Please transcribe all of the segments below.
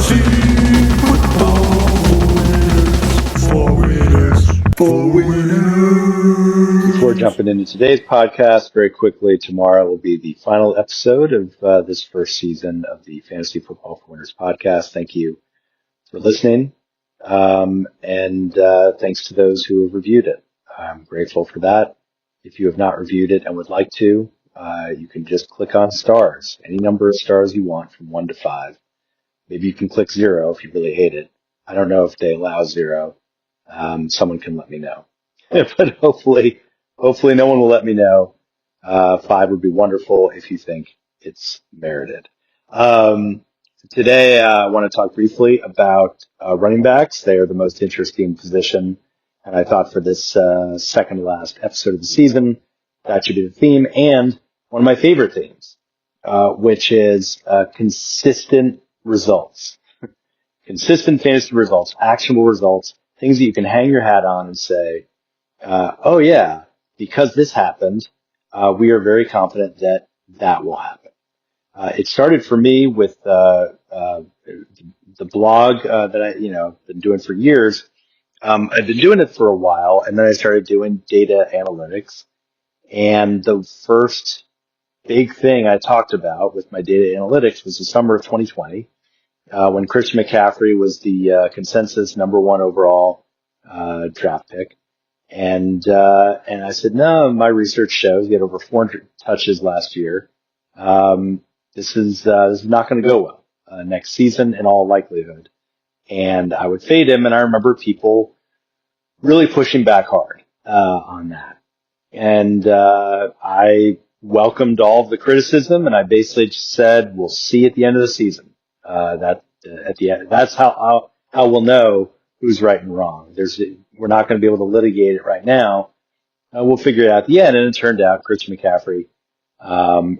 Fantasy football winners, for winners. Before jumping into today's podcast, very quickly, tomorrow will be the final episode of this first season of the Fantasy Football for Winners podcast. Thank you for listening, and thanks to those who have reviewed it. I'm grateful for that. If you have not reviewed it and would like to, you can just click on stars, any number of stars you want from 1 to 5. Maybe you can click 0 if you really hate it. I don't know if they allow 0. Someone can let me know. But hopefully no one will let me know. 5 would be wonderful if you think it's merited. Today, I want to talk briefly about running backs. They are the most interesting position. And I thought for this second to last episode of the season, that should be the theme. And one of my favorite themes, which is consistent results. Consistent fantasy results, actionable results, things that you can hang your hat on and say, oh yeah, because this happened, we are very confident that that will happen. It started for me with the blog that I, been doing for years. I've been doing it for a while, and then I started doing data analytics. And the first big thing I talked about with my data analytics was the summer of 2020, when Christian McCaffrey was the consensus number 1 overall draft pick. And I said, no, my research shows he had over 400 touches last year. This is not going to go well next season in all likelihood. And I would fade him, and I remember people really pushing back hard on that. And I welcomed all of the criticism, and I basically just said, we'll see at the end of the season. At the end, that's how we'll know who's right and wrong. We're not going to be able to litigate it right now. We'll figure it out at the end. And it turned out Christian McCaffrey,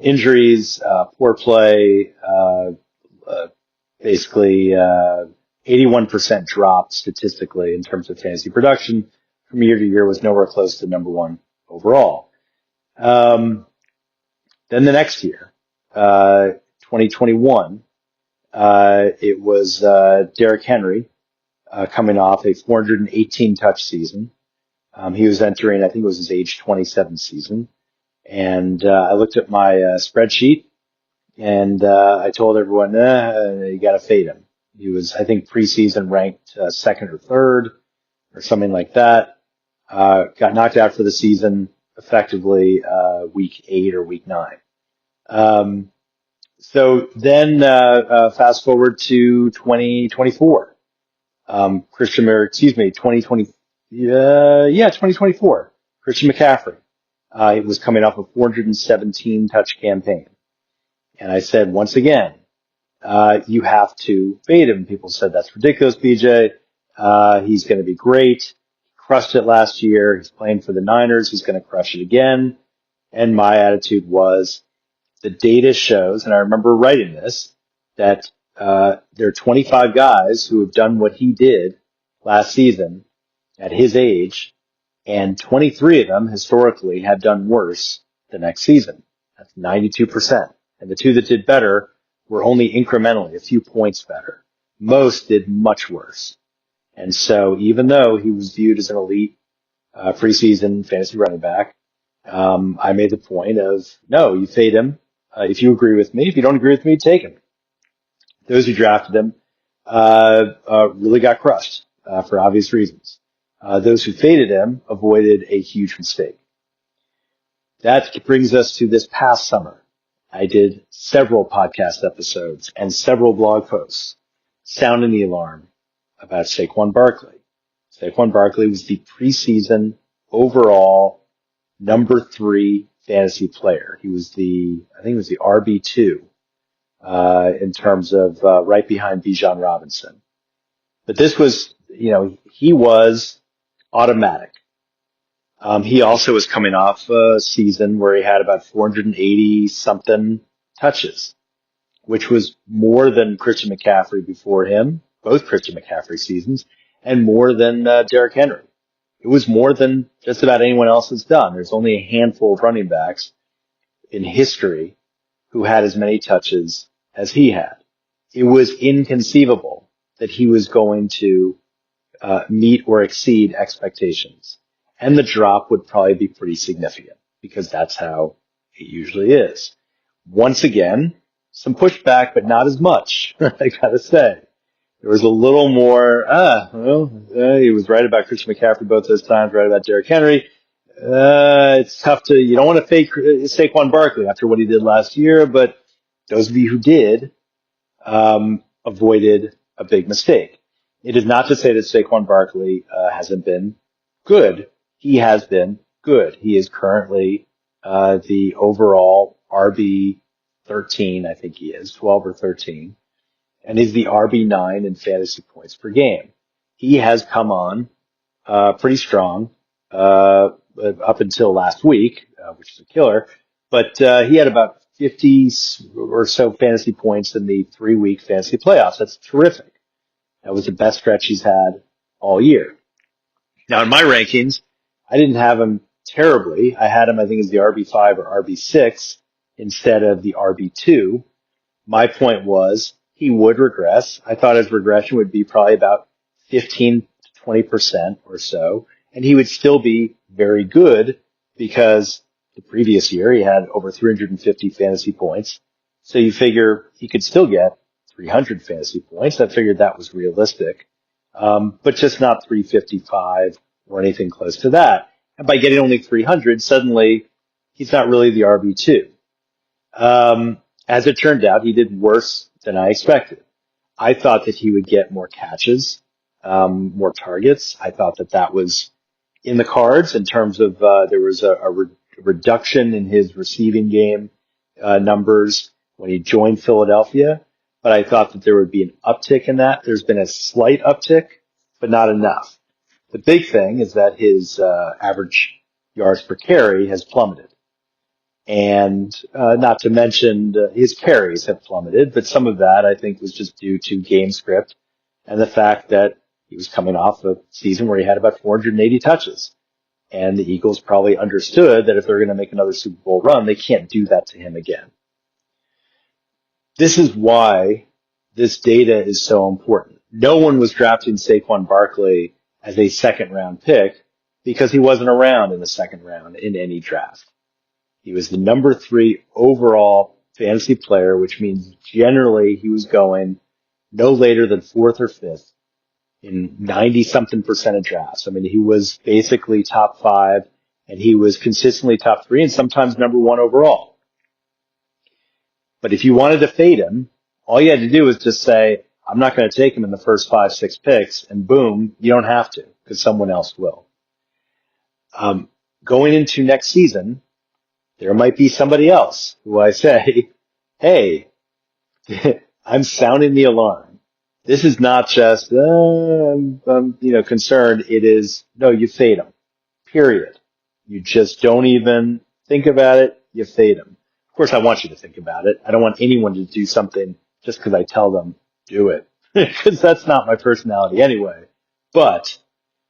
injuries, poor play, basically 81% drop statistically in terms of fantasy production from year to year, was nowhere close to number 1 overall. Then the next year, 2021, it was Derrick Henry coming off a 418 touch season. He was entering, I think it was his age 27 season. And I looked at my spreadsheet, and I told everyone, you got to fade him. He was, I think, preseason ranked second or third or something like that. Got knocked out for the season effectively week 8 or week 9. So then fast forward to 2024. 2024. Christian McCaffrey. It was coming off a 417 touch campaign. And I said, once again, you have to fade him. People said, that's ridiculous, BJ. He's going to be great. Crushed it last year. He's playing for the Niners. He's going to crush it again. And my attitude was, the data shows, and I remember writing this, that there are 25 guys who have done what he did last season at his age, and 23 of them historically have done worse the next season. That's 92%. And the 2 that did better were only incrementally a few points better. Most did much worse. And so even though he was viewed as an elite preseason fantasy running back, I made the point of, no, you fade him. If you agree with me, if you don't agree with me, take him. Those who drafted him really got crushed for obvious reasons. Those who faded him avoided a huge mistake. That brings us to this past summer. I did several podcast episodes and several blog posts sounding the alarm about Saquon Barkley. Saquon Barkley was the preseason overall number 3 fantasy player. He was the RB2 in terms of right behind Bijan Robinson. But this was, he was automatic. He also was coming off a season where he had about 480 something touches, which was more than Christian McCaffrey before him, both Christian McCaffrey seasons, and more than Derrick Henry. It was more than just about anyone else has done. There's only a handful of running backs in history who had as many touches as he had. it was inconceivable that he was going to meet or exceed expectations. And the drop would probably be pretty significant because that's how it usually is. Once again, some pushback, but not as much, I gotta say. There was a little more, he was right about Christian McCaffrey both those times, right about Derrick Henry. It's tough you don't want to fake Saquon Barkley after what he did last year, but those of you who did, avoided a big mistake. It is not to say that Saquon Barkley hasn't been good. He has been good. He is currently the overall RB 13, I think he is, 12 or 13, and he's the RB 9 in fantasy points per game. He has come on pretty strong up until last week, which is a killer. But he had about 50 or so fantasy points in the 3-week fantasy playoffs. That's terrific. That was the best stretch he's had all year. Now, in my rankings, I didn't have him terribly. I had him, I think, as the RB5 or RB6 instead of the RB2. My point was he would regress. I thought his regression would be probably about 15 to 20% or so, and he would still be very good because the previous year he had over 350 fantasy points. So you figure he could still get 300 fantasy points. I figured that was realistic, but just not 355 or anything close to that. And by getting only 300, suddenly he's not really the RB2. As it turned out, he did worse than I expected. I thought that he would get more catches, more targets. I thought that that was in the cards in terms of there was a reduction in his receiving game numbers when he joined Philadelphia, but I thought that there would be an uptick in that. There's been a slight uptick, but not enough. The big thing is that his average yards per carry has plummeted. And not to mention his carries have plummeted, but some of that I think was just due to game script and the fact that he was coming off a season where he had about 480 touches. And the Eagles probably understood that if they're going to make another Super Bowl run, they can't do that to him again. This is why this data is so important. No one was drafting Saquon Barkley as a second-round pick because he wasn't around in the second round in any draft. He was the number 3 overall fantasy player, which means generally he was going no later than 4th or 5th in 90-something% of drafts. I mean, he was basically top 5, and he was consistently top 3 and sometimes number 1 overall. But if you wanted to fade him, all you had to do was just say, I'm not going to take him in the first 5, 6 picks, and boom, you don't have to, because someone else will. Going into next season, there might be somebody else who I say, hey, I'm sounding the alarm. This is not just, I'm concerned. It is, no, you fade them. Period. You just don't even think about it. You fade them. Of course, I want you to think about it. I don't want anyone to do something just because I tell them, do it. Because that's not my personality anyway. But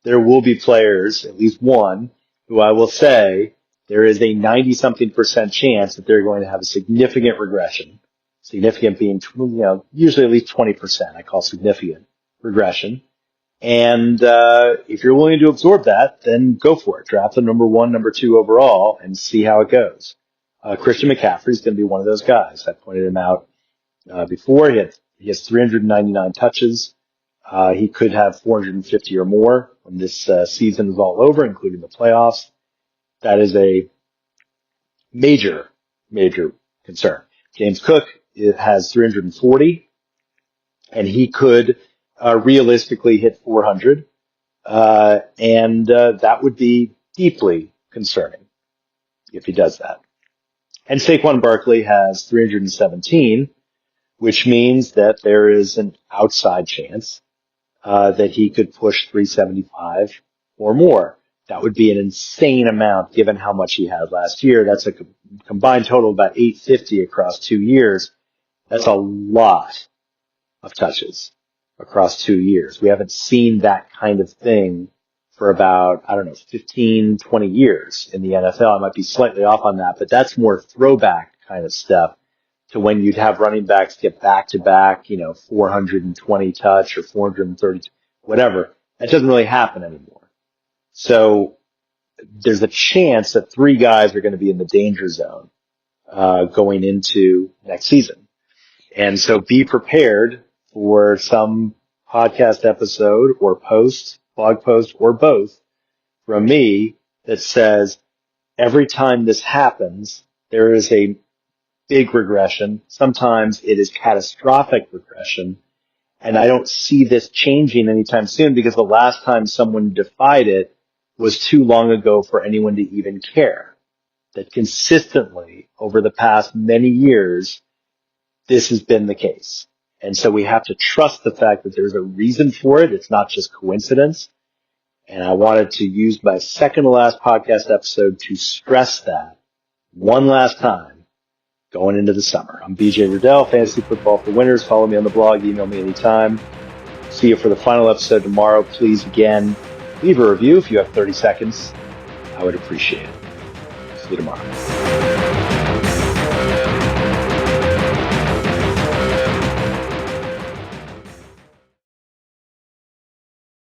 there will be players, at least one, who I will say, there is a 90-something% chance that they're going to have a significant regression. Significant being, usually at least 20%. I call significant regression. And if you're willing to absorb that, then go for it. Draft the number 1, number 2 overall and see how it goes. Christian McCaffrey is going to be one of those guys. I pointed him out before. He has 399 touches. He could have 450 or more when this season is all over, including the playoffs. That is a major, major concern. James Cook has 340, and he could realistically hit 400, and that would be deeply concerning if he does that. And Saquon Barkley has 317, which means that there is an outside chance that he could push 375 or more. That would be an insane amount given how much he had last year. That's a combined total of about 850 across 2 years. That's a lot of touches across 2 years. We haven't seen that kind of thing for about, 15, 20 years in the NFL. I might be slightly off on that, but that's more throwback kind of stuff to when you'd have running backs get back-to-back, 420 touch or 430, whatever. That doesn't really happen anymore. So there's a chance that 3 guys are going to be in the danger zone going into next season. And so be prepared for some podcast episode or blog post, or both from me that says every time this happens, there is a big regression. Sometimes it is catastrophic regression. And I don't see this changing anytime soon because the last time someone defied it was too long ago for anyone to even care. That consistently over the past many years, this has been the case. And so we have to trust the fact that there's a reason for it. It's not just coincidence. And I wanted to use my second to last podcast episode to stress that one last time going into the summer. I'm BJ Riddell, Fantasy Football for Winners. Follow me on the blog. Email me anytime. See you for the final episode tomorrow. Please, again, leave a review if you have 30 seconds. I would appreciate it. See you tomorrow.